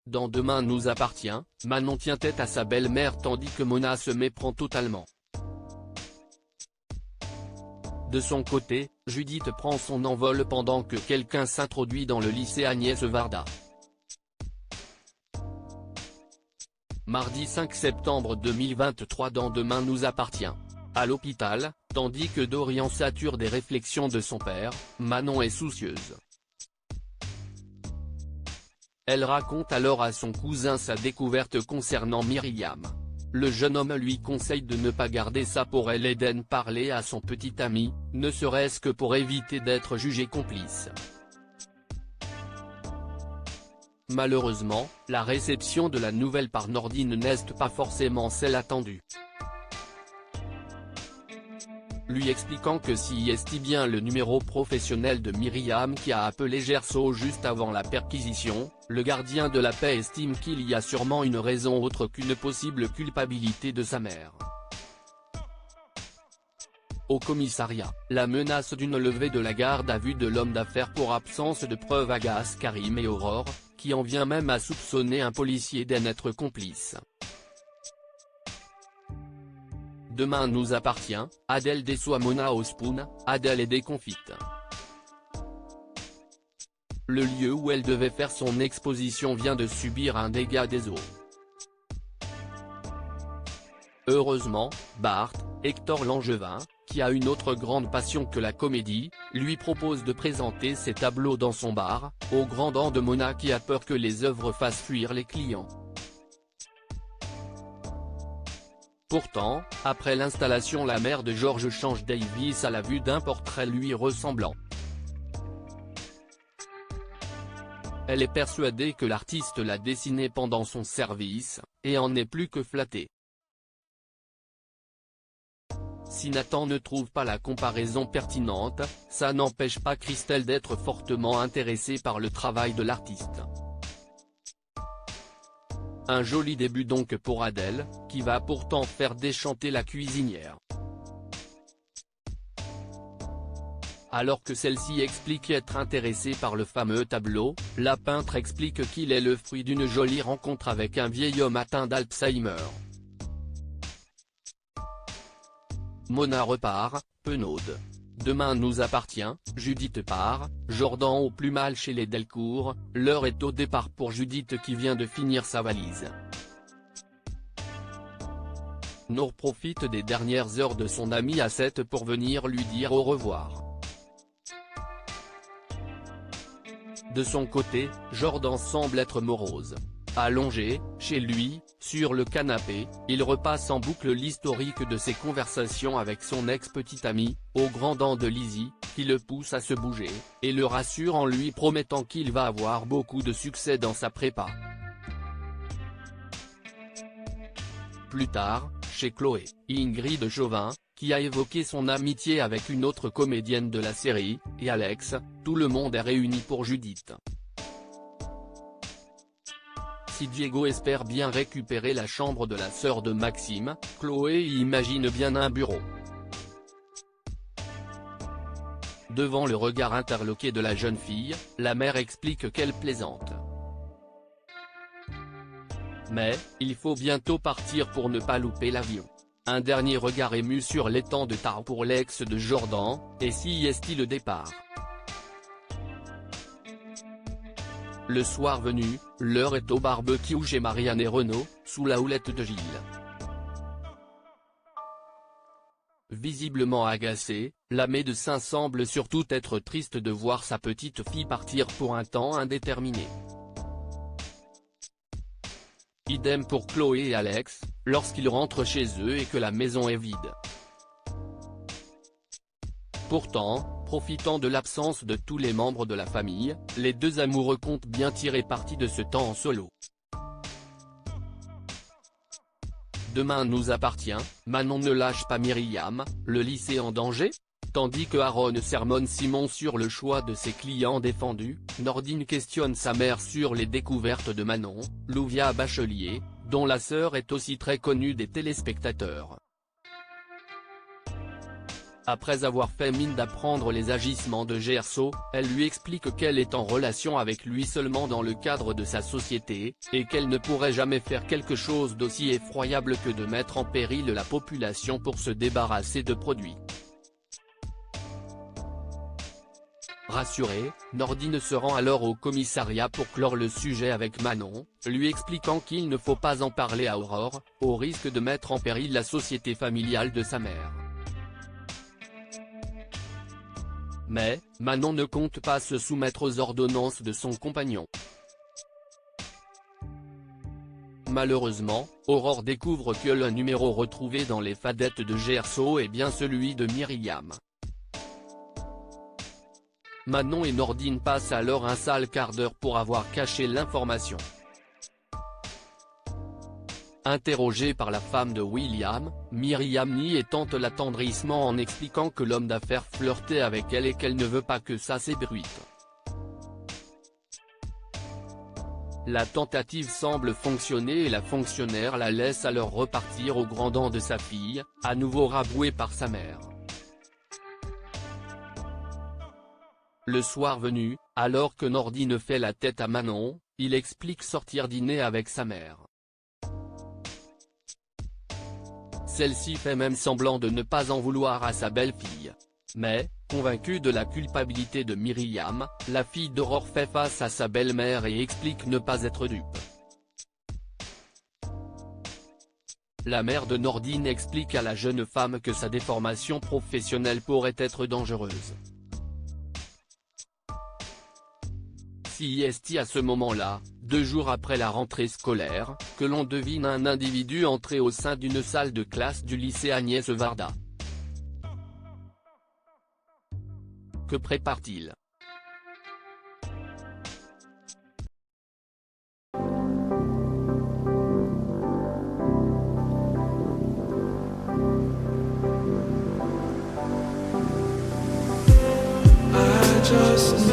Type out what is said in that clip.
Dans Demain nous appartient, Manon tient tête à sa belle-mère tandis que Mona se méprend totalement. De son côté, Judith prend son envol pendant que quelqu'un s'introduit dans le lycée Agnès Varda. Mardi 5 septembre 2023 dans Demain nous appartient. À l'hôpital, tandis que Dorian sature des réflexions de son père, Manon est soucieuse. Elle raconte alors à son cousin sa découverte concernant Myriam. Le jeune homme lui conseille de ne pas garder ça pour elle et d'en parler à son petit ami, ne serait-ce que pour éviter d'être jugé complice. Malheureusement, la réception de la nouvelle par Nordine n'est pas forcément celle attendue. Lui expliquant que si est bien le numéro professionnel de Myriam qui a appelé Gerso juste avant la perquisition, le gardien de la paix estime qu'il y a sûrement une raison autre qu'une possible culpabilité de sa mère. Au commissariat, la menace d'une levée de la garde à vue de l'homme d'affaires pour absence de preuves agace Karim et Aurore, qui en vient même à soupçonner un policier d'en être complice. Demain nous appartient, Adèle déçoit Mona au spoon, Adèle est déconfite. Le lieu où elle devait faire son exposition vient de subir un dégât des eaux. Heureusement, Bart, Hector Langevin, qui a une autre grande passion que la comédie, lui propose de présenter ses tableaux dans son bar, au grand dam de Mona qui a peur que les œuvres fassent fuir les clients. Pourtant, après l'installation la mère de George change Davis à la vue d'un portrait lui ressemblant. Elle est persuadée que l'artiste l'a dessiné pendant son service, et en est plus que flattée. Si Nathan ne trouve pas la comparaison pertinente, ça n'empêche pas Christelle d'être fortement intéressée par le travail de l'artiste. Un joli début donc pour Adèle, qui va pourtant faire déchanter la cuisinière. Alors que celle-ci explique être intéressée par le fameux tableau, la peintre explique qu'il est le fruit d'une jolie rencontre avec un vieil homme atteint d'Alzheimer. Mona repart, penaude. Demain nous appartient, Judith part, Jordan au plus mal chez les Delcourt, l'heure est au départ pour Judith qui vient de finir sa valise. Nour profite des dernières heures de son ami à 7 pour venir lui dire au revoir. De son côté, Jordan semble être morose. Allongé, chez lui, sur le canapé, il repasse en boucle l'historique de ses conversations avec son ex-petite amie, au grand dam de Lizzie, qui le pousse à se bouger, et le rassure en lui promettant qu'il va avoir beaucoup de succès dans sa prépa. Plus tard, chez Chloé, Ingrid Chauvin, qui a évoqué son amitié avec une autre comédienne de la série, et Alex, tout le monde est réuni pour Judith. Si Diego espère bien récupérer la chambre de la sœur de Maxime, Chloé y imagine bien un bureau. Devant le regard interloqué de la jeune fille, la mère explique qu'elle plaisante. Mais, il faut bientôt partir pour ne pas louper l'avion. Un dernier regard ému sur l'étang de Tare pour l'ex de Jordan, et si est-il le départ. Le soir venu, l'heure est au barbecue chez Marianne et Renaud, sous la houlette de Gilles. Visiblement agacé, la médecin semble surtout être triste de voir sa petite fille partir pour un temps indéterminé. Idem pour Chloé et Alex, lorsqu'ils rentrent chez eux et que la maison est vide. Pourtant, profitant de l'absence de tous les membres de la famille, les deux amoureux comptent bien tirer parti de ce temps en solo. Demain nous appartient, Manon ne lâche pas Myriam, le lycée en danger ? Tandis que Aaron sermonne Simon sur le choix de ses clients défendus, Nordine questionne sa mère sur les découvertes de Manon, Louvia Bachelier, dont la sœur est aussi très connue des téléspectateurs. Après avoir fait mine d'apprendre les agissements de Gerso, elle lui explique qu'elle est en relation avec lui seulement dans le cadre de sa société, et qu'elle ne pourrait jamais faire quelque chose d'aussi effroyable que de mettre en péril la population pour se débarrasser de produits. Rassurée, Nordine se rend alors au commissariat pour clore le sujet avec Manon, lui expliquant qu'il ne faut pas en parler à Aurore, au risque de mettre en péril la société familiale de sa mère. Mais, Manon ne compte pas se soumettre aux ordonnances de son compagnon. Malheureusement, Aurore découvre que le numéro retrouvé dans les fadettes de Gerso est bien celui de Myriam. Manon et Nordine passent alors un sale quart d'heure pour avoir caché l'information. Interrogée par la femme de William, Myriam nie et tente l'attendrissement en expliquant que l'homme d'affaires flirtait avec elle et qu'elle ne veut pas que ça s'ébruite. La tentative semble fonctionner et la fonctionnaire la laisse alors repartir au grand dam de sa fille, à nouveau rabrouée par sa mère. Le soir venu, alors que Nordine fait la tête à Manon, il explique sortir dîner avec sa mère. Celle-ci fait même semblant de ne pas en vouloir à sa belle-fille. Mais, convaincue de la culpabilité de Myriam, la fille d'Aurore fait face à sa belle-mère et explique ne pas être dupe. La mère de Nordine explique à la jeune femme que sa déformation professionnelle pourrait être dangereuse. Si est à ce moment-là, 2 jours après la rentrée scolaire, que l'on devine un individu entrer au sein d'une salle de classe du lycée Agnès Varda. Que prépare-t-il? I just